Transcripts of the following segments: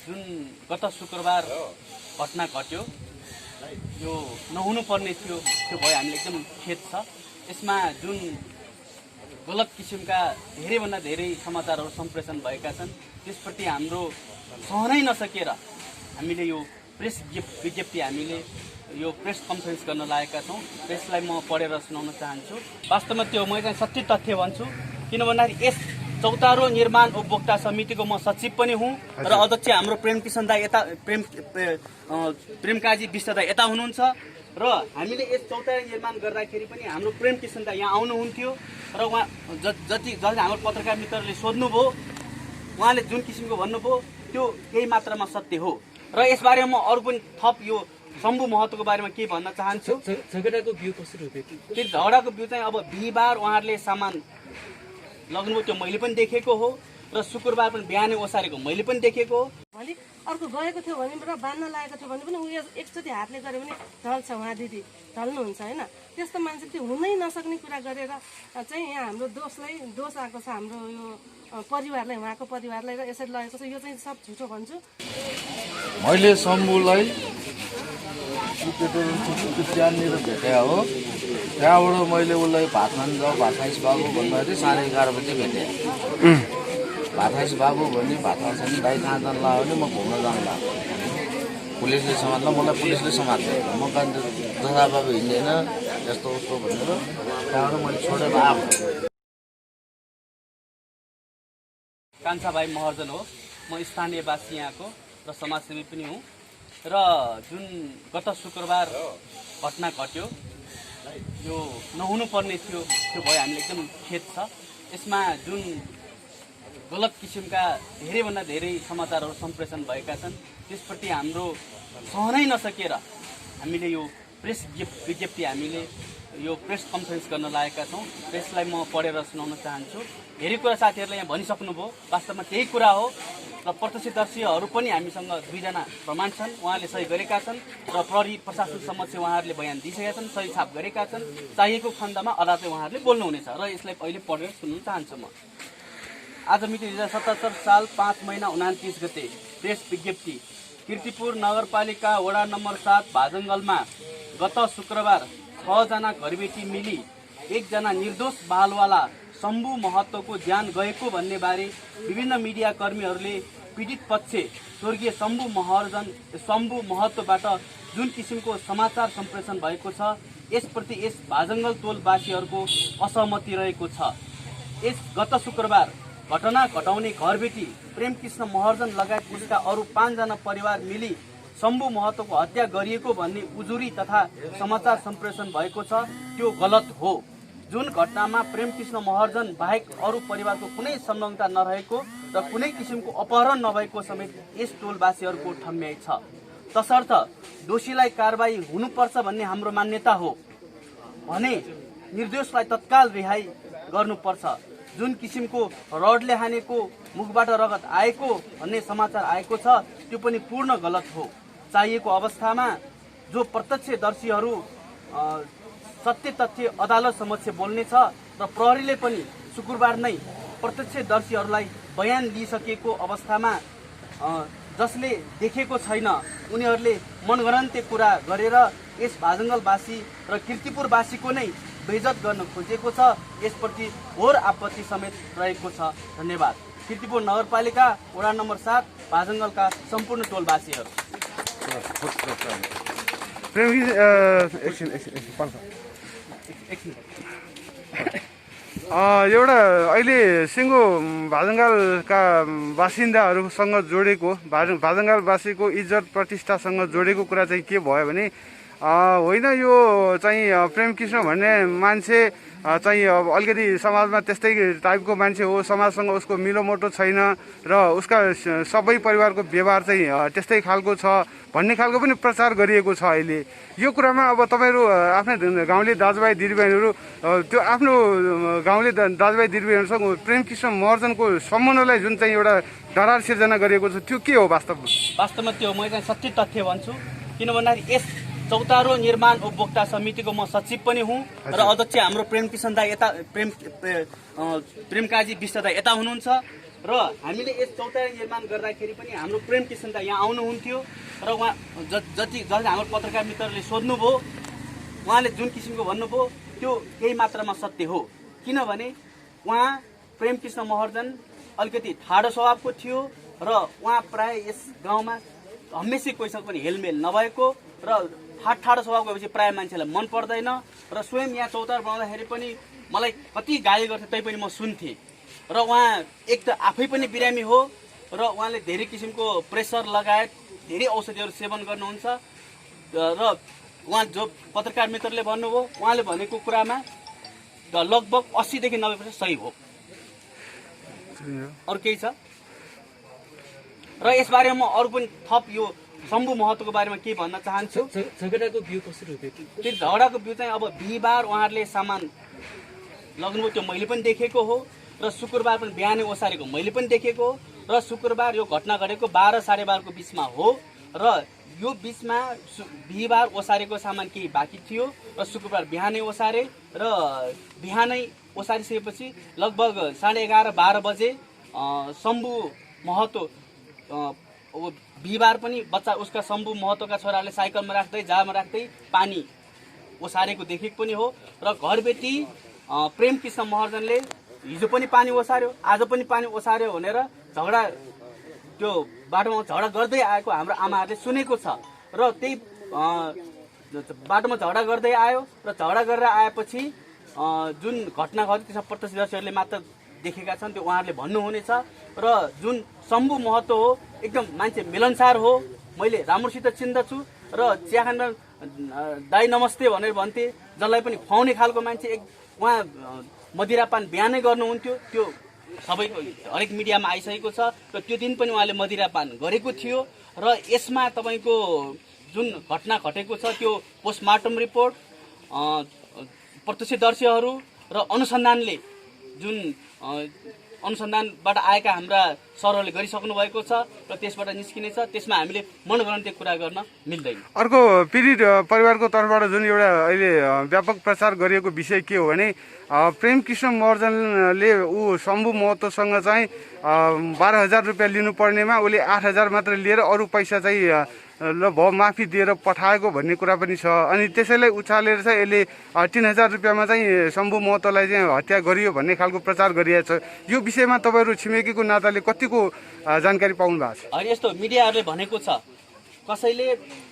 जुन गत शुक्रबार घटना घट्यो यो नहुनु पर्ने थियो त्यो भयो हामीले एकदम खेद छ। यसमा जुन गलत किसिमका धेरैभन्दा धेरै समाचारहरू सम्प्रेषण भएका छन् त्यसप्रति हाम्रो सहनै नसकेर हामीले यो प्रेस विज्ञप्ति हामीले यो प्रेस कन्फरेन्स गर्न लागेका छौँ। प्रेसलाई म पढेर सुनाउन चाहन्छु। वास्तवमा त्यो म चाहिँ सच्ची तथ्य भन्छु, किन भन्दाखेरि यस चौतारो निर्माण उपभोक्ता समितिको म सचिव पनि हुँ र अध्यक्ष हाम्रो प्रेमकिशन दाई यता प्रेमकाजी विष्ट दाई यता हुनुहुन्छ र हामीले यस चौतारो निर्माण गर्दाखेरि पनि हाम्रो प्रेमकिशन दाई यहाँ आउनुहुन्थ्यो र उहाँ जति हाम्रो पत्रकार मित्रले सोध्नुभयो उहाँले जुन किसिमको भन्नुभयो त्यो केही मात्रामा सत्य हो र यसबारेमा म अरू पनि थप यो शम्भु महतोको बारेमा के भन्न चाहन्छु। झगडाको बिउ कसरी हो? त्यो झगडाको बिउ चाहिँ अब बिहिबार उहाँहरूले सामान लग्नुभयो त्यो मैले पनि देखेको हो र शुक्रबार पनि बिहानै ओसारेको मैले पनि देखेको हो। भोलि अर्को गएको थियो भने र बान्न लागेको थियो भने पनि उयो एकचोटि हातले गऱ्यो भने ढल्छ, उहाँ दिदी ढल्नुहुन्छ होइन। त्यस्तो मान्छे त्यो हुनै नसक्ने कुरा गरेर चाहिँ यहाँ हाम्रो दोष आएको छ हाम्रो यो परिवारलाई, उहाँको परिवारलाई र यसरी लगेको छ। यो चाहिँ सब झुटो भन्छु। मैले शम्भुलाई त्यहाँनिर भेटेँ हो, त्यहाँबाट मैले उसलाई भात खान जाऊ भात खाइस बाबु भन्दाखेरि 11:30 बजी भेटेँ। भात खाइस बाबु भने भात खान्छ नि दाइ कहाँ जानु लाग्यो भने म घुम्न जानु लाग्यो। पुलिसले समात्ला, मलाई पुलिसले समात्यो। म कहाँ जताबाबु हिँड्दैन यस्तो उस्तो भनेर त्यहाँबाट मैले छोडेर आएको। कान्छा भाइ महर्जन हो, म स्थानीयवासी यहाँको र समाजसेवी पनि हुँ र जुन गत शुक्रबार घटना घट्यो यो नहुनु पर्ने थियो त्यो भयो हामीले एकदम खेद छ। यसमा जुन गलत किसिमका धेरैभन्दा धेरै समाचारहरू सम्प्रेषण भएका छन् त्यसप्रति हाम्रो सहनै नसकेर हामीले यो प्रेस विज्ञप्ति हामीले यो प्रेस कन्फरेन्स गर्न लागेका छौँ। प्रेसलाई म पढेर सुनाउन चाहन्छु। धेरै कुरा साथीहरूले यहाँ भनिसक्नुभयो, वास्तवमा त्यही कुरा हो र प्रत्यक्षदर्शीहरू पनि हामीसँग 2 जना प्रमाण छन्, उहाँले सही गरेका छन् र प्रहरी प्रशासन समक्ष उहाँहरूले बयान दिइसकेका छन्, सही छाप गरेका छन्। चाहिएको खण्डमा अदालतले उहाँहरूले बोल्नुहुनेछ र यसलाई अहिले पढेर सुन्नु चाहन्छु म। आज मिति 2077 साल 5 महिना 29 गते प्रेस विज्ञप्ति। कीर्तिपुर नगरपालिका वडा नम्बर 7 भाजङ्गलमा गत शुक्रबार 6 जना घरबेटी मिली 1 जना निर्दोष बालवाला शम्भु महतोको ज्यान गएको भन्ने बारे विभिन्न मिडिया कर्मीहरूले पीडित पक्ष स्वर्गीय शम्भु महतोबाट जुन किसिमको समाचार सम्प्रेषण भएको छ यसप्रति यस भाजङ्गल टोलवासीहरूको असहमति रहेको छ। यस गत शुक्रबार घटना घटाउने घरबेटी प्रेमकृष्ण महर्जन लगायत उसका अरू 5 जना परिवार मिली शम्भु महतोको हत्या गरिएको भन्ने उजुरी तथा समाचार सम्प्रेषण भएको छ, त्यो गलत हो। जुन घटनामा प्रेमकृष्ण महर्जन बाहेक अरू परिवारको कुनै संलग्नता नरहेको र कुनै किसिमको अपहरण नभएको समेत यस टोलवासीहरूको ठम्याइ छ। तसर्थ दोषीलाई कारबाही हुनुपर्छ भन्ने हाम्रो मान्यता हो भने निर्दोषलाई तत्काल रिहाई गर्नुपर्छ। जुन किसिमको रडले हानेको मुखबाट रगत आएको भन्ने समाचार आएको छ त्यो पनि पूर्ण गलत हो। चाहिएको अवस्थामा जो प्रत्यक्षदर्शीहरू सत्य तथ्य अदालत समक्ष बोल्नेछ र प्रहरीले पनि शुक्रबार नै प्रत्यक्षदर्शीहरूलाई बयान दिइसकेको अवस्थामा जसले देखेको छैन उनीहरूले मनगढन्ते कुरा गरेर यस भाजङ्गलवासी र कीर्तिपुरवासीको नै बेइज्जत गर्न खोजेको छ। यसप्रति घोर आपत्ति समेत रहेको छ। धन्यवाद। कीर्तिपुर नगरपालिका वडा नम्बर 7 भाजङ्गलका सम्पूर्ण टोलवासीहरू। एउटा अहिले सिङ्गो भाजङ्गालका बासिन्दाहरूसँग जोडेको भाजङ्गालवासीको इज्जत प्रतिष्ठासँग जोडेको कुरा चाहिँ के भयो भने होइन यो चाहिँ प्रेमकृष्ण भन्ने मान्छे चाहिँ अब अलिकति समाजमा त्यस्तै टाइपको मान्छे हो, समाजसँग उसको मिलोमोटो छैन र उसका सबै परिवारको व्यवहार चाहिँ त्यस्तै खालको छ भन्ने खालको पनि प्रचार गरिएको छ। अहिले यो कुरामा अब तपाईँहरू आफ्नै गाउँले दाजुभाइ दिदीबहिनीहरू त्यो आफ्नो गाउँले दाजुभाइ दिदीबहिनीहरूसँग प्रेमकृष्ण महर्जनको सम्बन्धलाई जुन चाहिँ एउटा दरार सिर्जना गरिएको छ त्यो के हो? वास्तवमा त्यो म चाहिँ सच्ची तथ्य भन्छु, किन भन्दाखेरि यस चौतारो निर्माण उपभोक्ता समितिको म सचिव पनि हुँ र अध्यक्ष हाम्रो प्रेमकिशन दाई यता प्रेमकाजी विष्ट दाई यता हुनुहुन्छ र र हामीले यस चौतारी निर्माण गर्दाखेरि पनि हाम्रो प्रेम किशन दा यहाँ आउनुहुन्थ्यो र उहाँ जति हाम्रो पत्रकार मित्रले सोध्नुभयो उहाँले जुन किसिमको भन्नुभयो त्यो केही मात्रामा सत्य हो। किनभने उहाँ प्रेम कृष्ण महर्जन अलिकति ठाडो स्वभावको थियो र उहाँ प्राय यस गाउँमा हमेसा कोहीसँग पनि हेलमेल नभएको र ठाडो स्वभाव गएपछि प्राय मान्छेलाई मन पर्दैन र स्वयं यहाँ चौतार बनाउँदाखेरि पनि मलाई कति गाली गर्थे तै पनि म सुन्थेँ र उहाँ एक त आफै पनि बिरामी हो र उहाँले धेरै किसिमको प्रेसर लगायत धेरै औषधिहरू सेवन गर्नुहुन्छ र उहाँ जो पत्रकार मित्रले भन्नुभयो उहाँले भनेको कुरामा लगभग 80 देखि 90% सही हो। अरू केही छ र यसबारे म अरू पनि थप यो शम्भु महतोको बारेमा के भन्न चाहन्छु। झगडाको बिउ कसरी रोपेको? त्यो झगडाको बिउ चाहिँ अब बिहिबार उहाँहरूले सामान लग्नुभयो त्यो मैले पनि देखेको हो र शुक्रबार पनि बिहानै ओसारेको मैले पनि देखेको हो र शुक्रबार यो घटना घटेको 12 साढे 12 को बिचमा हो र यो बिचमा बिहिबार ओसारेको सामान केही बाँकी थियो र शुक्रबार बिहानै ओसारे र बिहानै ओसारिसकेपछि लगभग 11:30-12 बजे शम्भु महतो बिहिबार पनि बच्चा उसका शम्भु महतोका छोराले साइकलमा राख्दै जामा राख्दै पानी ओसारेको देखेको पनि हो र घरबेटी प्रेम कृष्ण महर्जनले हिजो पनि पानी ओसार्यो आज पनि पानी ओसार्यो भनेर झगडा त्यो बाटोमा झगडा गर्दै आएको हाम्रो आमाहरूले सुनेको छ र त्यही बाटोमा झगडा गर्दै आयो र झगडा गरेर आएपछि जुन घटना घट्यो त्यसमा प्रत्यक्षदर्शीहरूले मात्र देखेका छन् त्यो उहाँहरूले भन्नुहुनेछ र जुन शम्भु महतो हो एकदम मान्छे मिलनसार हो। मैले राम्रोसित चिन्दछु र चिया खान दाई नमस्ते भनेर भन्थे जसलाई पनि खुवाउने खालको मान्छे उहाँ मदिरापान बिहानै गर्नुहुन्थ्यो त्यो सबैको हरेक मिडियामा आइसकेको छ र त्यो दिन पनि उहाँले मदिरापान गरेको थियो र यसमा तपाईँको जुन घटना घटेको छ त्यो पोस्टमार्टम रिपोर्ट प्रत्यक्षदर्शीहरू र अनुसन्धानले जुन अनुसन्धानबाट आएका हाम्रा सरहरूले गरिसक्नु भएको छ र त्यसबाट निस्किनेछ त्यसमा हामीले मनगणन्य कुरा गर्न मिल्दैन। अर्को पीडित परिवारको तर्फबाट जुन एउटा अहिले व्यापक प्रचार गरिएको विषय के हो भने प्रेम कृष्ण महर्जनले ऊ शम्भु महतोसँग चाहिँ 12,000 रुपियाँ लिनुपर्नेमा उसले 8,000 मात्र लिएर अरू पैसा चाहिँ ल भयो माफी दिएर पठाएको भन्ने कुरा पनि छ। अनि त्यसैलाई उचालेर चाहिँ यसले 3,000 रुपियाँमा चाहिँ शम्भु महतोलाई चाहिँ हत्या गरियो भन्ने खालको प्रचार गरिएको छ। यो विषयमा तपाईँहरू छिमेकीको नाताले कतिको जानकारी पाउनु भएको छ? अनि यस्तो मिडियाहरूले भनेको छ कसैले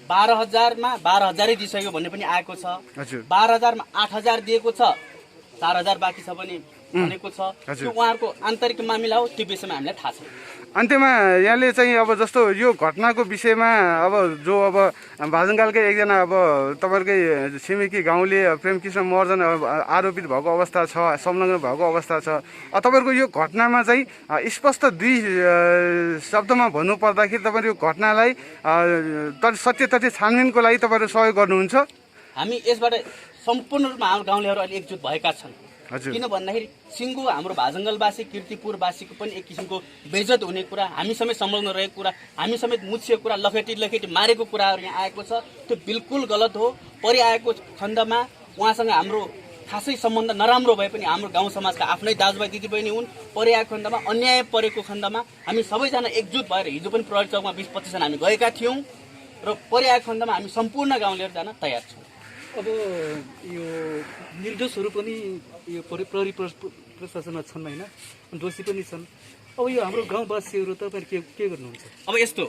12,000 मा 12,000 दिइसक्यो भन्ने पनि आएको छ। 12,000 मा 8,000 दिएको छ 4,000 बाँकी छ भने भनेको छ। त्यो उहाँहरूको आन्तरिक मामिला हो त्यो विषयमा हामीलाई थाहा छ। अन्त्यमा यहाँले चाहिँ अब जस्तो यो घटनाको विषयमा अब जो अब भाजङगालकै एकजना अब तपाईँहरूकै छिमेकी गाउँले प्रेम कृष्ण महर्जन आरोपित भएको अवस्था छ, संलग्न भएको अवस्था छ, तपाईँहरूको यो घटनामा चाहिँ स्पष्ट दुई शब्दमा भन्नुपर्दाखेरि तपाईँहरू यो घटनालाई सत्य तथ्य छानबिनको लागि तपाईँहरू सहयोग गर्नुहुन्छ? हामी यसबाट सम्पूर्ण रूपमा हाम्रो गाउँलेहरू अहिले एकजुट भएका छन्। किन भन्दाखेरि सिङ्गो हाम्रो भाजङ्गलवासी कीर्तिपुरवासीको पनि एक किसिमको बेइज्जत हुने कुरा, हामी समेत संलग्न रहेको कुरा, हामी समेत मुछिएको कुरा, लखेटी मारेको कुराहरू यहाँ आएको छ। त्यो बिल्कुल गलत हो। परिआएको खण्डमा उहाँसँग हाम्रो खासै सम्बन्ध नराम्रो भए पनि हाम्रो गाउँ समाजका आफ्नै दाजुभाइ दिदीबहिनी हुन्। परिआएको खण्डमा अन्याय परेको खण्डमा हामी सबैजना एकजुट भएर हिजो पनि प्रहरी चौकमा 20-25 जना हामी गएका थियौँ र परिआएको खण्डमा हामी सम्पूर्ण गाउँलेहरू जान तयार छौँ। अब यो निर्दोषहरू पनि यो प्रहरी प्रशासनमा छन् होइन, दोषी पनि छन्। अब यो हाम्रो गाउँवासीहरू तपाईँहरू के गर्नुहुन्छ? अब यस्तो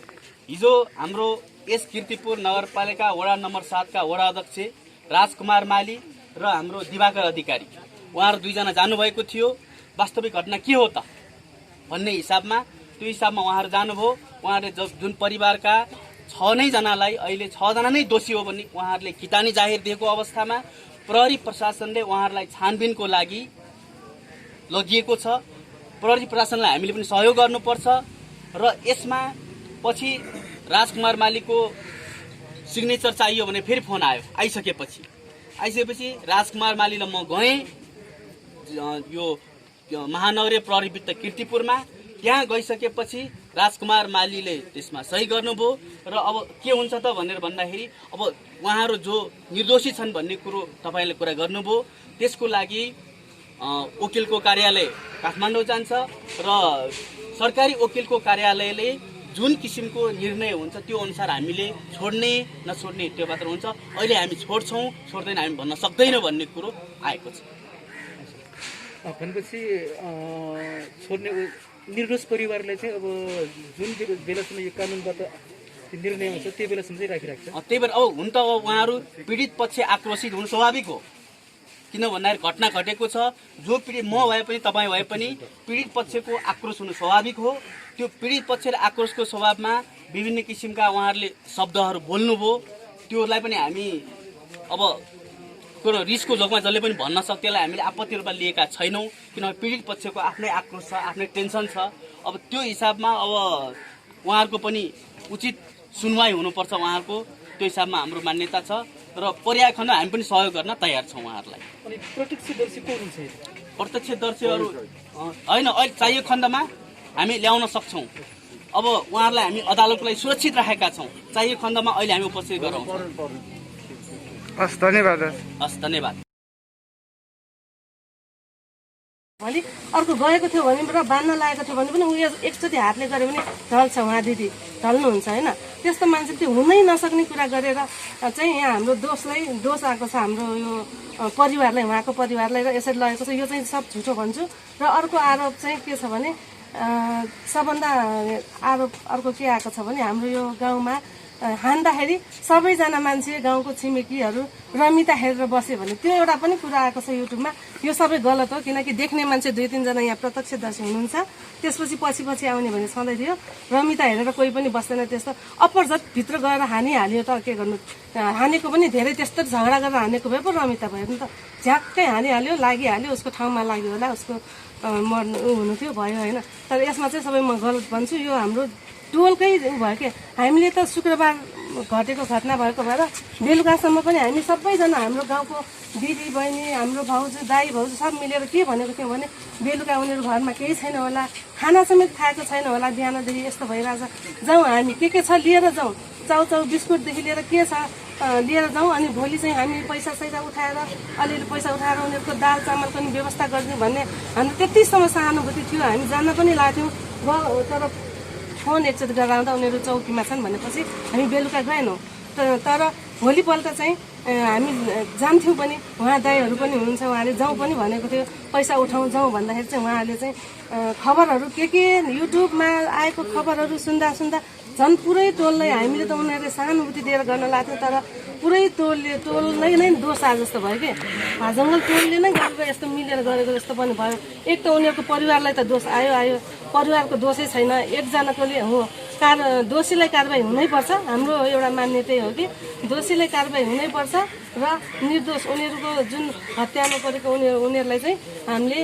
हिजो हाम्रो यस कीर्तिपुर नगरपालिका वडा नम्बर 7 का वडा अध्यक्ष राजकुमार माली र हाम्रो दिवाकर अधिकारी उहाँहरू दुईजना जानुभएको थियो। वास्तविक घटना के हो त भन्ने हिसाबमा त्यो हिसाबमा उहाँहरू जानुभयो। उहाँहरूले जुन परिवारका 6 जनालाई अहिले 6 जना नै दोषी हो भन्ने उहाँहरूले कितानी जाहेर दिएको अवस्थामा प्रहरी प्रशासनले उहाँहरूलाई छानबिनको लागि लगिएको छ। प्रहरी प्रशासनलाई हामीले पनि सहयोग गर्नुपर्छ र यसमा पछि राजकुमार मालीको सिग्नेचर चाहियो भने फेरि फोन आयो। आइसकेपछि राजकुमार मालीलाई म गएँ यो महानगरीय प्रहरी वृत्त कीर्तिपुरमा। त्यहाँ गइसकेपछि राजकुमार मालीले त्यसमा सही गर्नुभयो र अब के हुन्छ त भनेर भन्दाखेरि अब उहाँहरू जो निर्दोषी छन् भन्ने कुरो तपाईँले कुरा गर्नुभयो। त्यसको लागि वकिलको कार्यालय काठमाडौँ जान्छ र सरकारी वकिलको कार्यालयले जुन किसिमको निर्णय हुन्छ त्यो अनुसार हामीले छोड्ने नछोड्ने त्यो मात्र हुन्छ। अहिले हामी छोड्छौँ छोड्दैन हामी भन्न सक्दैनौँ भन्ने कुरो आएको छ। भनेपछि छोड्ने निर्दोष परिवारलाई चाहिँ अब जुन बेलासम्म यो कानुनबाट निर्णय हुन्छ त्यो बेलासम्म चाहिँ राखिरहेको छ। त्यही भएर अब हुन त अब उहाँहरू पीडित पक्ष आक्रोशित हुनु स्वाभाविक हो। किन भन्दाखेरि घटना घटेको छ, जो पीडित म भए पनि तपाईँ भए पनि पीडित पक्षको आक्रोश हुनु स्वाभाविक हो। त्यो पीडित पक्ष र आक्रोशको स्वभावमा विभिन्न किसिमका उहाँहरूले शब्दहरू बोल्नुभयो, त्योलाई पनि हामी अब कुरो रिसको जोगमा जसले पनि भन्न सक्छ त्यसलाई हामीले आपत्ति रूपमा लिएका छैनौँ। किनभने पीडित पक्षको आफ्नै आक्रोश छ, आफ्नै टेन्सन छ। अब त्यो हिसाबमा अब उहाँहरूको पनि उचित सुनवाई हुनुपर्छ उहाँहरूको, त्यो हिसाबमा हाम्रो मान्यता छ र पर्याय खण्ड हामी पनि सहयोग गर्न तयार छौँ उहाँहरूलाई। अनि प्रत्यक्षदर्शी को हुन्छ? प्रत्यक्षदर्शीहरू होइन, अहिले चाहिएको खण्डमा हामी ल्याउन सक्छौँ। अब उहाँहरूलाई हामी अदालतको लागि सुरक्षित राखेका छौँ। चाहिएको खण्डमा अहिले हामी उपस्थित गराउँछौँ। हस्, धन्यवाद। हस्, धन्यवाद। भोलि अर्को गएको थियो भने र बान्न लागेको थियो भने पनि उयो एकचोटि हातले गऱ्यो भने ढल्छ, उहाँ दिदी ढल्नुहुन्छ होइन। त्यस्तो मान्छे त्यो हुनै नसक्ने कुरा गरेर चाहिँ यहाँ हाम्रो दोष आएको छ हाम्रो यो परिवारलाई, उहाँको परिवारलाई र यसरी लगेको छ। यो चाहिँ सब झुटो भन्छु। र अर्को आरोप चाहिँ के छ भने सबभन्दा आरोप अर्को के आएको छ भने हाम्रो यो गाउँमा हान्दाखेरि सबैजना मान्छे गाउँको छिमेकीहरू रमिता हेरेर बस्यो भने त्यो एउटा पनि कुरा आएको छ युट्युबमा। यो सबै गलत हो, किनकि देख्ने मान्छे 2-3 जना यहाँ प्रत्यक्षदर्शी हुनुहुन्छ। त्यसपछि पछि आउने भने सधैँ थियो रमिता हेरेर कोही पनि बस्दैन। त्यस्तो अपरझट भित्र गएर हानिहाल्यो त के गर्नु, हानेको पनि धेरै त्यस्तो झगडा गरेर हानेको भए पो रमिता भयो नि त। झ्याक्कै हानिहाल्यो, लागिहाल्यो, उसको ठाउँमा लाग्यो होला, उसको मर्नु हुनु थियो भयो होइन। तर यसमा चाहिँ सबै म गलत भन्छु। यो हाम्रो टोलकै भयो के, हामीले त शुक्रबार घटेको घटना भएको भएर बेलुकासम्म पनि हामी सबैजना हाम्रो गाउँको दिदी बहिनी हाम्रो भाउजू दाई भाउजू सब मिलेर के भनेको थियौँ भने बेलुका उनीहरू घरमा केही छैन होला, खाना समेत खाएको छैन होला, बिहानदेखि यस्तो भइरहेछ, जाउँ हामी के छ लिएर जाउँ, चाउचाउ बिस्कुटदेखि लिएर के छ लिएर जाउँ। अनि भोलि चाहिँ हामी पैसा उठाएर अलिअलि पैसा उठाएर उनीहरूको दाल चामल पनि व्यवस्था गरिदिउँ भन्ने हाम्रो त्यतिसम्म सहानुभूति थियो। हामी जान पनि लाग्थ्यौँ, तर फोन एकचोटि गरेर आउँदा उनीहरू चौकीमा छन् भनेपछि हामी बेलुका गएनौँ। तर भोलिपल्ट चाहिँ हामी जान्थ्यौँ पनि, उहाँ दाईहरू पनि हुनुहुन्छ, उहाँले जाउँ पनि भनेको थियो, पैसा उठाउँ जाउँ भन्दाखेरि चाहिँ उहाँहरूले चाहिँ खबरहरू के युट्युबमा आएको खबरहरू सुन्दा झन् पुरै टोललाई हामीले त उनीहरूले सहानुभूति दिएर गर्न लाग्थ्यो, तर पुरै टोलले नै दोष आए जस्तो भयो कि जङ्गल टोलले नै गरेर यस्तो मिलेर गरेको जस्तो पनि भयो। एक त उनीहरूको परिवारलाई त दोष आयो, परिवारको दोषै छैन, एकजनाकोले हो दोषीलाई कारबाही हुनैपर्छ। हाम्रो एउटा मान्यता हो कि दोषीलाई कारबाही हुनैपर्छ र निर्दोष उनीहरूको जुन हत्यामा परेको उनीहरूलाई चाहिँ हामीले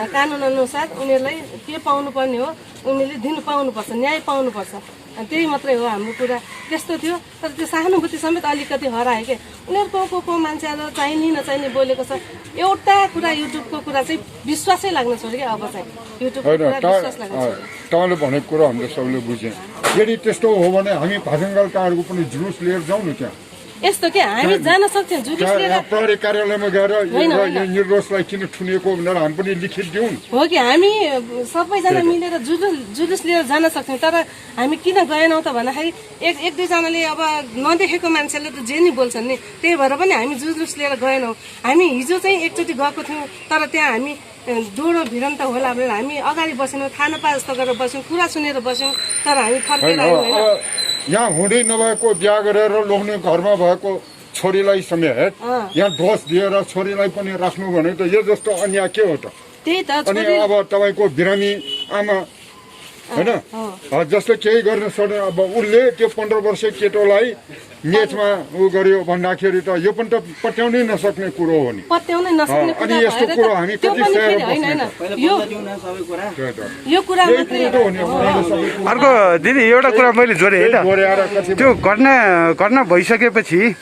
कानुन अनुसार उनीहरूलाई के पाउनुपर्ने हो उनीहरूले दिनु पाउनुपर्छ, न्याय पाउनुपर्छ। त्यही मात्रै हो हाम्रो कुरा। त्यस्तो थियो, तर त्यो सहानुभूति समेत अलिकति हरायो कि उनीहरूको को मान्छेहरू चाहिने नचाहिने बोलेको छ। एउटा कुरा युट्युबको कुरा चाहिँ विश्वासै लाग्न छोड्यो कि अब चाहिँ युट्युबको कुरा विश्वास लाग्न छोड्यो। तपाईँले भनेको कुरो हामीले सबैले बुझ्यौँ। यदि त्यस्तो हो भने हामी भाषाङ्गालकारको पनि जुलुस लिएर जाउँ न त्यहाँ। यस्तो के हामी जान सक्छौँ जुलुस लिएर प्रहरी कार्यालयमा गएर यो निर्दोषलाई किन ठुनिएको भनेर हामी पनि लिखित दिउँ हो कि हामी सबैजना मिलेर जुलुस लिएर जान सक्छौँ। तर हामी किन गएनौँ त भन्दाखेरि एक दुईजनाले अब नदेखेको मान्छेले त जे नि बोल्छन् नि, त्यही भएर पनि हामी जुलुस लिएर गएनौँ। हामी हिजो चाहिँ एकचोटि गएको थियौँ, तर त्यहाँ हामी डोडो भिडन्त होला भनेर हामी अगाडि बसेनौँ, खाना पा जस्तो गरेर बस्यौँ, कुरा सुनेर बस्यौँ, तर हामी फर्केर आयौँ होइन। यहाँ हुँदै नभएको बिहा गरेर लोग्ने घरमा भएको छोरीलाई समेत यहाँ दोष दिएर छोरीलाई पनि राख्नु भने त यो जस्तो अन्याय के हो त? त्यही त। अनि अब तपाईँको बिरामी आमा होइन जसले केही गर्न सक्ने, अब उसले त्यो 15 वर्षीय केटोलाई मेचमा उ गर्यो भन्दाखेरि त यो पनि त पत्याउनै नसक्ने कुरो हो नि। पत्याउनै नसक्ने अनि यस्तो कुरो हामी कति सहेर यो कुरा अर्को दिदी एउटा कुरा मैले जोडेँ है त, त्यो घटना भइसकेपछि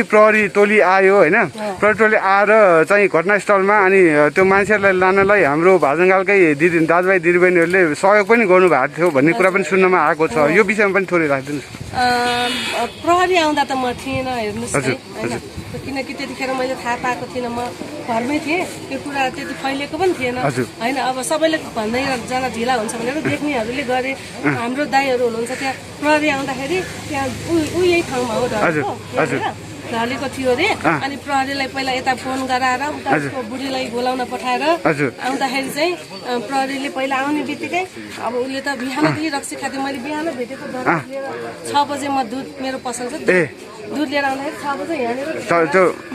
प्रहरी टोली आयो होइन, प्रहरी टोली आएर चाहिँ घटनास्थलमा अनि त्यो मान्छेहरूलाई लानलाई हाम्रो भाजङ्गालकै दाजुभाइ दिदीबहिनीहरूले सहयोग पनि गर्नुभएको थियो भन्ने कुरा पनि सुन्नमा आएको छ। यो विषयमा पनि थोरै राखिदिनुहोस्। प्रहरी आउँदा त म थिएन, हेर्नुहोस् है, होइन, किनकि त्यतिखेर मैले थाहा पाएको थिइनँ, म घरमै थिएँ, त्यो कुरा त्यति फैलिएको पनि थिएन होइन। अब सबैले भन्दैजना ढिला हुन्छ भनेर देख्नेहरूले गरे। हाम्रो दाईहरू हुनुहुन्छ त्यहाँ, प्रहरी आउँदाखेरि त्यहाँ यही ठाउँमा हो ढलेको थियो अरे। अनि प्रहरीलाई पहिला यता फोन गराएर उता उसको बुढीलाई बोलाउन पठाएर आउँदाखेरि चाहिँ प्रहरीले पहिला आउने बित्तिकै अब उसले त बिहानदेखि रक्सी खाथ्यो। मैले बिहान भेटेको दरबार लिएर 6 बजे म दुध, मेरो पसल छ, दुध लिएर आउँदाखेरि 6 बजे यहाँनिर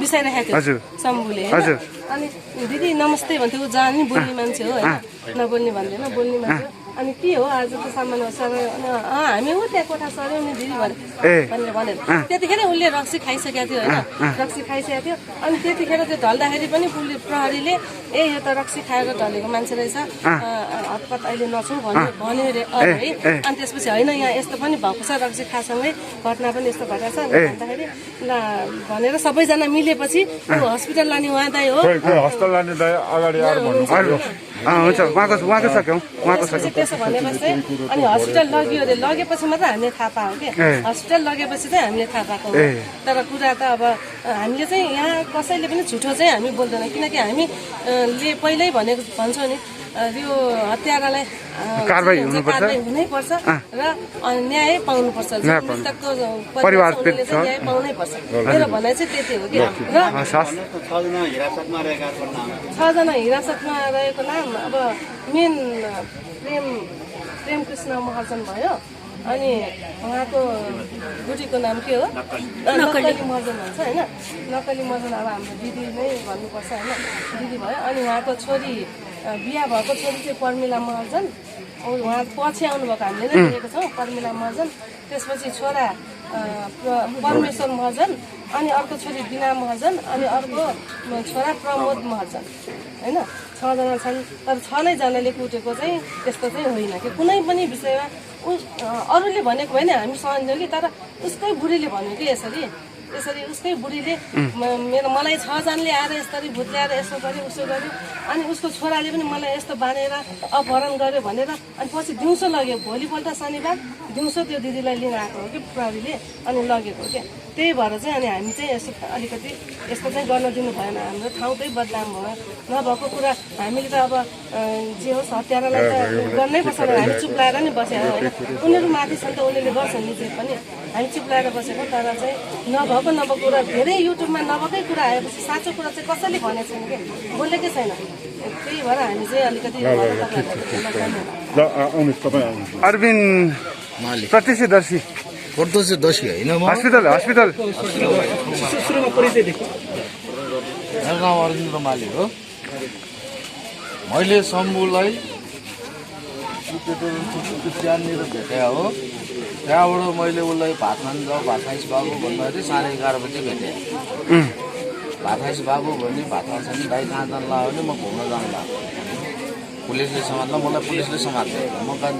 बिसाइराखेको थियो शम्भुले। अनि दिदी नमस्ते भन्थ्यो, ऊ जाने बोल्ने मान्छे हो होइन, नबोल्ने भन्दैन, बोल्ने मान्छे। अनि के हो आज त सामान सर, हामी हो त्यहाँ कोठा सर्यौँ नि दिदी भनेर त्यतिखेर उसले रक्सी खाइसकेको थियो होइन, रक्सी खाइसकेको थियो। अनि त्यतिखेर त्यो ढल्दाखेरि पनि प्रहरीले यो त रक्सी खाएर ढलेको मान्छे रहेछ, हतपत अहिले नछौँ भन्यो अरे है। अनि त्यसपछि होइन यहाँ यस्तो पनि भएको छ, रक्सी खासँगै घटना पनि यस्तो घटेको छ भन्दाखेरि ल भनेर सबैजना मिलेपछि हस्पिटल लाने उहाँ दाइ हो। हस्पिटल लाने दाइ अगाडि आएर भन्नु। हुन्छ, उहाँको सक्यौँ, उहाँको सक्यौँ। त्यसो भनेपछि अनि हस्पिटल लग्यो अरे, लगेपछि मात्रै हामीले थाहा पायौँ कि हस्पिटल लगेपछि चाहिँ हामीले थाहा पाएको हो। तर कुरा त अब हामीले चाहिँ यहाँ कसैले पनि झुठो चाहिँ हामी बोल्दैन, किनकि हामीले पहिल्यै भन्छौँ नि यो हत्यारालाई कारबाही हुनैपर्छ र न्याय पाउनुपर्छ। मृतकको परिवार न्याय पाउनै पर्छ, मेरो भनाइ चाहिँ त्यति हो कि। र 6जना हिरासतमा रहेको नाम अब मेन प्रेम कृष्ण महर्जन भयो। अनि उहाँको बुढीको नाम के हो, नक्कली महर्जन भन्छ होइन, नक्कली महर्जन अब हाम्रो दिदी नै भन्नुपर्छ होइन, दिदी भयो। अनि उहाँको छोरी बिहा भएको छोरी चाहिँ पर्मिला महर्जन, उहाँ पछि आउनुभएको हामीले नै देखेको छौँ, पर्मिला महर्जन। त्यसपछि छोरा परमेश्वर महर्जन, अनि अर्को छोरी बिना महर्जन, अनि अर्को छोरा प्रमोद महर्जन होइन। 6जना छन्, तर 6 नै जनाले कुटेको चाहिँ त्यस्तो चाहिँ होइन कि कुनै पनि विषयमा अरूले भनेको होइन, हामी सहन्थ्यौँ कि, तर उसकै बुढीले भन्यो कि यसरी उसकै बुढीले मलाई 6 जनाले आएर यसरी भुत ल्याएर यस्तो गर्यो उसो गर्यो। अनि उसको छोराले पनि मलाई यस्तो बाँधेर अपहरण गर्यो भनेर, अनि पछि दिउँसो लग्यो, भोलिपल्ट शनिबार दिउँसो त्यो दिदीलाई लिन आएको हो कि प्रहरीले, अनि लगेको हो क्या। त्यही भएर चाहिँ अनि हामी चाहिँ यस्तो अलिकति यस्तो चाहिँ गर्न दिनु भएन, हाम्रो ठाउँकै बदनाम भयो। नभएको कुरा हामीले त अब जे होस् हत्यारालाई त गर्नै पर्छ भनेर हामी चुप लाएर नि बसेको होइन। उनीहरू माथि छन् त, उनीहरूले गर्छन् नि जे पनि, हामी चुप लाएर बसेको। तर चाहिँ नभएको कुरा धेरै युट्युबमा नभएकै कुरा आएपछि साँचो कुरा चाहिँ कसैले भनेको छैन कि, बोलेकै छैन। त्यही भएर हामी चाहिँ अलिकति अरविन्द प्रत्यक्षदर्शी होइन म हस्पिटल सुरुमा परिचय देखि मेरो नाम अरविन्द माली हो। मैले शम्भुलाई त्यहाँनिर भेटेँ हो, त्यहाँबाट मैले उसलाई भात खान जाऊ, भात खाइस बाबु भन्दाखेरि 11:30 बजी भेटेँ। भात खाइस बाबु भने भात खान्छ नि दाइ कहाँ जानु लाग्यो भने म घुम्न जानु लाग्यो, पुलिसले समात्ला, मलाई पुलिसले समात्यो। म कहाँ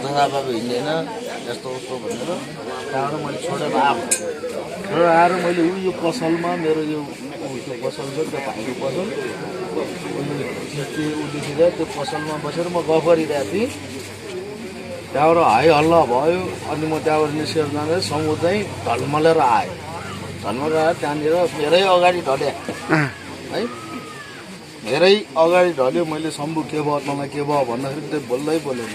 जताबाबु हिँड्दैन यस्तो उस्तो भनेर त्यहाँबाट मैले छोडेर आएर मैले यो पसलमा मेरो यो पसल छ, त्यो भाइको पसल उसले त्यो पसलमा बसेर म गफ गरिरहेको थिएँ। त्यहाँबाट हाई हल्ला भयो। अनि म त्यहाँबाट निस्केर जाँदा समूह चाहिँ ढलमलेर आयो, त्यहाँनिर मेरै अगाडि ढल्यो है, मेरै अगाडि ढल्यो। मैले शम्भु के भयो तँलाई के भयो भन्दाखेरि त्यो बोल्दै बोलेन,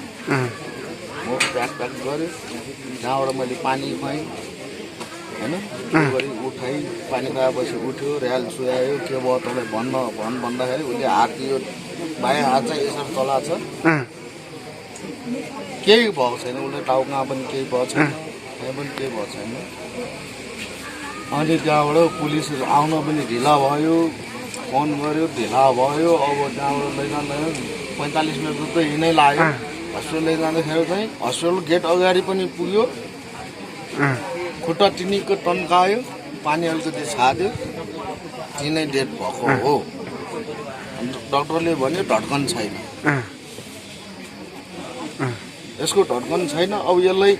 म प्याक गरेँ। त्यहाँबाट मैले पानी खुवाएँ होइन, उठाइ पानी खाएपछि उठ्यो, र्याल सुहायो, के भयो तँलाई भन्दाखेरि उसले हात दियो, भाइ हात चाहिँ यसरी तला छ, केही भएको छैन, उसले टाउकोमा पनि केही भएको छैन, कहीँ पनि केही भएको छैन। अनि त्यहाँबाट पुलिस आउन पनि ढिला भयो, फोन गऱ्यो ढिला भयो। अब त्यहाँबाट लैजाँदा 45 मिनट जस्तो हिँडै लाग्यो। हस्पिटल लैजाँदाखेरि चाहिँ हस्पिटल गेट अगाडि पनि पुग्यो, खुट्टा टिनिक्क तन्कायो, पानी अलिकति छाड्यो, तिनै डेड भएको हो। डक्टरले भन्यो ढड्कन छैन, यसको ढड्कन छैन। अब यसलाई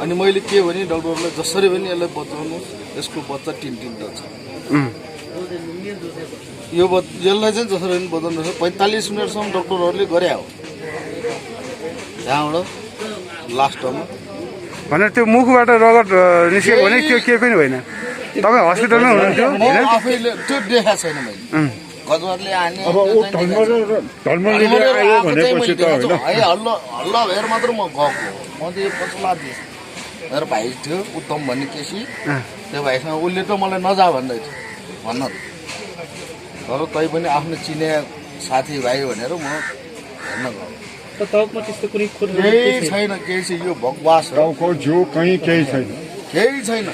अनि मैले के भने डक्टरलाई जसरी पनि यसलाई बचाउनुहोस्, यसको बच्चा टिन्टिन्दा छ, यसलाई चाहिँ जसरी पनि बचाउनुहोस्। 45 मिनटसम्म डक्टरहरूले गरे हो, त्यहाँबाट लास्टमा भने त्यो मुखबाट रगत निस्क्यो भने त्यो केही पनि होइन। तपाईँ हस्पिटलमै हुनुहुन्थ्यो म होइन? आफैले त्यो देखाएको छैन मैले। गजरले हाने अब ऊ धर्मले आयो भनेपछि त होइन है हल्ला हल्ला भएर मात्र म गएको। म त यो पछिल्ला मेरो भाइ थियो उत्तम भन्ने केसी, त्यो भाइसँग उसले त मलाई नजा भन्दै थियो भन्न त, तर तै पनि आफ्नो चिने साथीभाइ भनेर म हेर्न गएको। त तपाईँमा त्यस्तो कुनै खोज केही छैन, केही छ यो बकवास हो, गाउँको जिउ कहीँ केही छैन। केही छैन।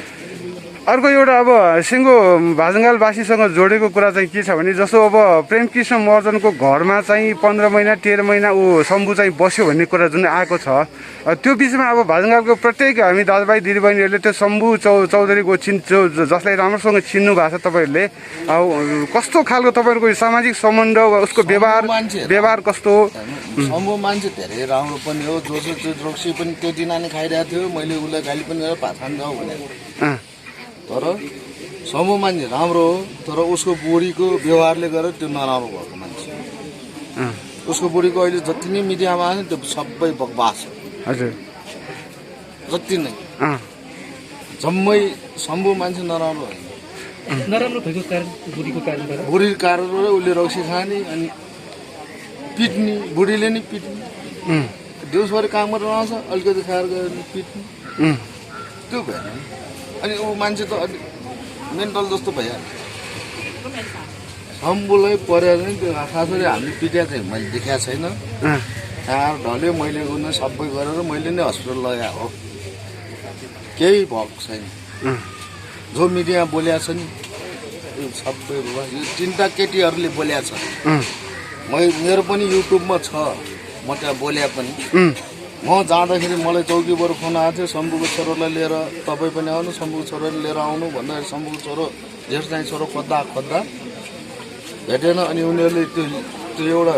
अर्को एउटा अब सिङ्गो भाजुङगालवासीसँग जोडेको कुरा चाहिँ के छ भने जस्तो अब प्रेमकृष्ण महर्जनको घरमा चाहिँ 15 महिना 13 महिना ऊ शम्भु चाहिँ बस्यो भन्ने कुरा जुन आएको छ, त्यो बिचमा अब भाजुङगालको प्रत्येक हामी दाजुभाइ दिदीबहिनीहरूले त्यो शम्भु चौधरीको जसलाई राम्रोसँग चिन्नु भएको छ तपाईँहरूले, अब कस्तो खालको तपाईँहरूको सामाजिक सम्बन्ध, उसको व्यवहार कस्तो? शम्भु मान्छे धेरै राम्रो पनि हो, जोसो त्यो रक्सी पनि त्यो दिन नै खाइरहेको थियो, मैले उसलाई गाली पनि गरेर भात खान जाऊ भनेको। तर शम्भु मान्छे राम्रो हो, तर उसको बुढीको व्यवहारले गर्दा त्यो नराम्रो भएको मान्छे। उसको बुढीको अहिले जति नै मिडियामा आयो त्यो सबै बकवास हो। हजुर, जति नै जम्मै शम्भु मान्छे नराम्रो होइन। नराम्रो भएको कारण बुढीको कारणबाट बुढीको कारणबाट उसले रक्सी खाने अनि पिट्ने, बुढीले नि पिट्ने, दिउँसभरि काम गरेर आउँछ अलिकति खाएर गयो भने पिट्ने, त्यो भएन। अनि ऊ मान्छे त अलिक मेन्टल जस्तो भइहाल्यो। शम्भुलाई परेर नि त्यो खास गरी हामीले पिट्या चाहिँ मैले देखाएको छैन। त्यहाँ ढल्यो, मैले उनी सबै गरेर मैले नै हस्पिटल लगाएको हो, केही भएको छैन। जो मिडियामा बोलेको छ नि यो सबै यो 3टा केटीहरूले बोलेको छ। मेरो पनि युट्युबमा छ, म त्यहाँ बोले पनि। म जाँदाखेरि मलाई चौकीबाट फोन आएको थियो, शम्भुको छोरोलाई लिएर तपाईँ पनि आउनु, शम्भुको छोरोले लिएर आउनु भन्दाखेरि शम्भुको छोरो जेठ चाहिँ छोरो खोज्दा भेटेन। अनि उनीहरूले त्यो एउटा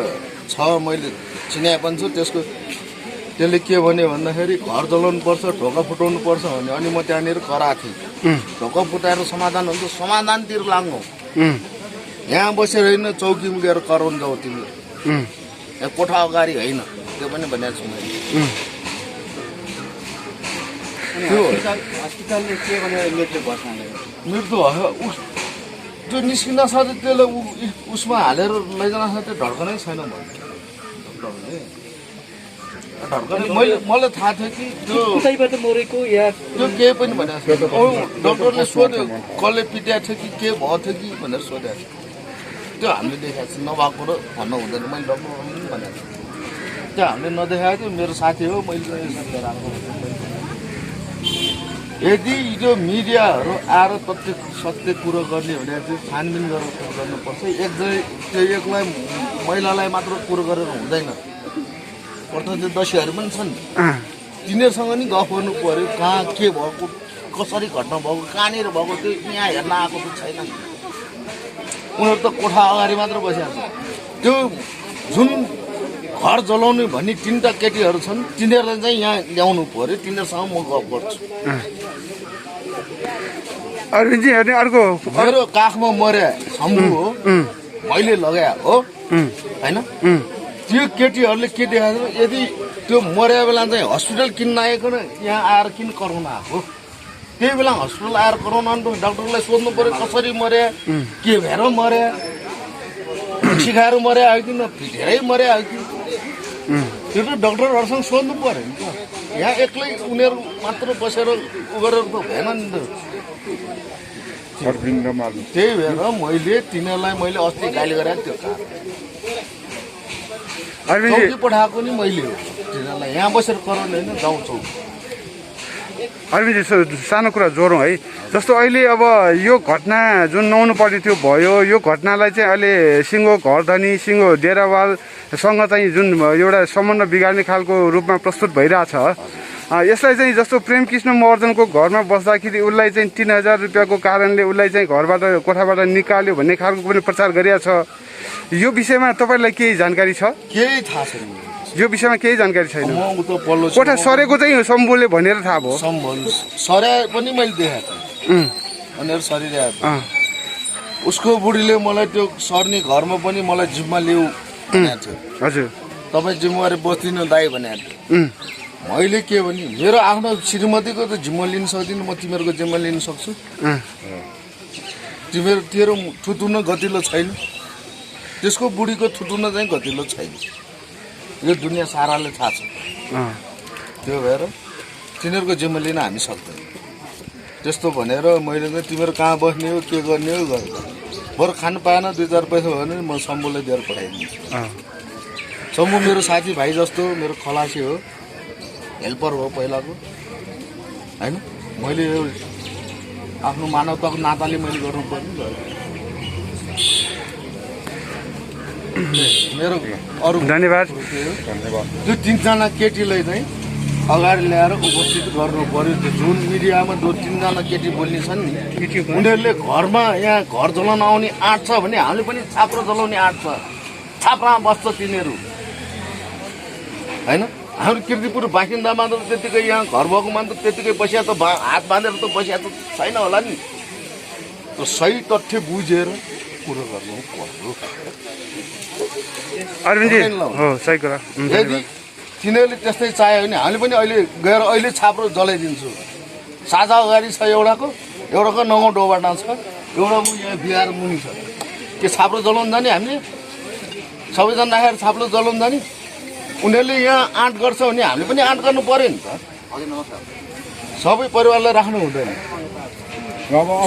छ मैले चिने पनि छु, त्यसले के भन्यो भन्दाखेरि घर जलाउनु पर्छ, ढोका फुटाउनु पर्छ भन्यो। अनि म त्यहाँनिर कराएको थिएँ, ढोका फुटाएर समाधान हुन्छ, समाधानतिर लाग्नु, यहाँ बसेर होइन चौकीमा गएर कराउनु जाऊ तिमी, यहाँ कोठा अगाडि होइन, त्यो पनि भनेको छु मैले। हस्पिटलले के भनेर मृत्यु घोषणा गर्यो? मृत्यु भयो त्यो निस्किन साथै त्यसलाई उसमा हालेर लैजान साथै ढड्कनै छैन ढड्कने। मलाई थाहा थियो कि त्यो उतैबाट मरेको या त्यो केही पनि भनेको छैन। डक्टरले सोध्यो कसले पिट्याएको थियो कि के भएको थियो कि भनेर सोधेको थियो, त्यो हामीले देखाएको छ। नभएको र भन्नु हुँदैन, मैले डक्टरहरू पनि भनेको थिएँ, त्यो हामीले नदेखाएको थियो। मेरो साथी हो, मैले यो साथी राम्रो। यदि यो मिडियाहरू आएर सत्य कुरो गर्ने भने चाहिँ छानबिन गरेर कुरो गर्नुपर्छ। त्यो एकलाई महिलालाई मात्र कुरो गरेर हुँदैन, प्रत्यक्ष दस्युहरू पनि छन्, तिनीहरूसँग नि गफ गर्नु पऱ्यो। कहाँ के भएको, कसरी घटना भएको, कहाँनिर भएको, त्यो यहाँ हेर्न आएको त छैन। उनीहरू त कोठा अगाडि मात्र बसिरहेको छ। त्यो जुन घर जलाउने भन्ने 3टा केटीहरू छन्, तिनीहरूलाई चाहिँ यहाँ ल्याउनु पऱ्यो, तिनीहरूसँग म गफ गर्छु। अरविन्दजी हेर्ने अर्को मेरो काखमा मर्या शम्भु हो, मैले लगाएको हो होइन। त्यो केटीहरूले के देखाएको, यदि त्यो मर्या बेला चाहिँ हस्पिटल किन्न आएको न यहाँ आएर किन कराउन आएको, त्यही बेला हस्पिटल आएर कराउन आउनु, डक्टरलाई सोध्नु पऱ्यो कसरी मर्या, के भएर मर्या, सिकाएर मर्या हो कि न धेरै मर्या हो कि, त्यो त डक्टरहरूसँग सोध्नु पऱ्यो नि त। यहाँ एक्लै उनीहरू मात्र बसेर उ गरेर त भएन नि त। त्यही भएर मैले तिनीहरूलाई मैले अस्ति गाली गरेको त्यो चौकी पठाएको नि मैले हो, तिनीहरूलाई यहाँ बसेर कराउने होइन, गाउँ चौक। अरविन्दजी सानो कुरा जोडौँ है, जस्तो अहिले अब यो घटना जुन नहुनु पर्ने थियो भयो, यो घटनालाई चाहिँ अहिले सिङ्गो घरधनी सिङ्गो डेरावालसँग चाहिँ जुन एउटा सम्बन्ध बिगार्ने खालको रूपमा प्रस्तुत भइरहेछ, यसलाई चाहिँ जस्तो प्रेमकृष्ण महर्जनको घरमा बस्दाखेरि उसलाई चाहिँ 3000 रुपियाँको कारणले उसलाई चाहिँ घरबाट कोठाबाट निकाल्यो भन्ने खालको पनि प्रचार गरिएको छ। यो विषयमा तपाईँलाई केही जानकारी छ? केही थाहा छैन, यो विषयमा केही जानकारी छैन। म उता पल्लो कोठा सरेको चाहिँ शम्भुले भनेर थाहा भयो, सरे पनि मैले देखाएको थिएँ, उनीहरू सरिरहेको थियो। उसको बुढीले मलाई त्यो सर्ने घरमा पनि मलाई जिम्मा लिऊ भनेको थियो। हजुर, तपाईँ जिम्मेवारी बस्दिनँ दाइ भने मैले के भने मेरो आफ्नो श्रीमतीको त जिम्मा लिन सक्दिनँ, म तिमीहरूको जिम्मा लिन सक्छु। तेरो थुतुन गतिलो छैन, त्यसको बुढीको थुतुन चाहिँ गतिलो छैन, यो दुनियाँ साराले थाहा छ। त्यो भएर तिनीहरूको जिम्मा लिन हामी सक्दैन। त्यस्तो भनेर मैले चाहिँ तिमीहरू कहाँ बस्ने हो के गर्ने हो गरेर बरु खानु पाएन 2-4 पैसा भयो भने म शम्भुलाई दिएर पठाइदिन्छु। शम्भु मेरो साथीभाइ जस्तो मेरो खलासी हो, हेल्पर हो पहिलाको होइन। मैले आफ्नो मानवताको नाताले मैले गर्नुपर्ने मेरो अरू धन्यवाद। त्यो 3जना केटीलाई चाहिँ अगाडि ल्याएर उपस्थित गर्नु पर्यो। त्यो जुन मिडियामा 2-3जना केटी बोल्ने छन् नि, उनीहरूले घरमा यहाँ घर जलाउन आउने आँट छ भने हामीले पनि छाप्रो जलाउने आँट छ। छाप्रामा बस्छ तिनीहरू होइन। हाम्रो किर्तिपुर बासिन्दामा त त्यतिकै यहाँ घर भएको मान्छे त्यतिकै बसिया त हात बाँधेर त बसिया त छैन होला नि। त सही तथ्य बुझेर कुरो गर्नु पर्यो। अरविन्दजी हो सही कुरा। यदि तिनीहरूले त्यस्तै चाह्यो भने हामीले पनि अहिले गएर अहिले छाप्रो जलाइदिन्छु। साझा अगाडि छ एउटाको 9 डोबाटा छ, एउटा यहाँ बिहार मुनि छ। के छाप्रो जलाउनु जाने हामीले सबैजना राखेर छाप्रो जलाउनु जाने? उनीहरूले यहाँ आँट गर्छ भने हामीले पनि आँट गर्नु पर्यो नि त। सबै परिवारलाई राख्नु हुँदैन।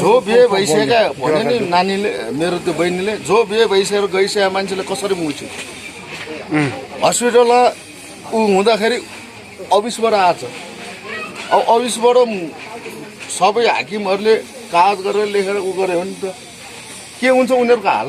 जो बिहे भइसकेका भने नि नानीले मेरो त्यो बहिनीले जो बिहे भइसकेर गइसकेका मान्छेले कसरी मुछ्यो? हस्पिटलमा ऊ हुँदाखेरि अफिसबाट आएछ। अब अफिसबाट सबै हाकिमहरूले कागज गरेर लेखेर ऊ गऱ्यो भने त के हुन्छ उनीहरूको हाल?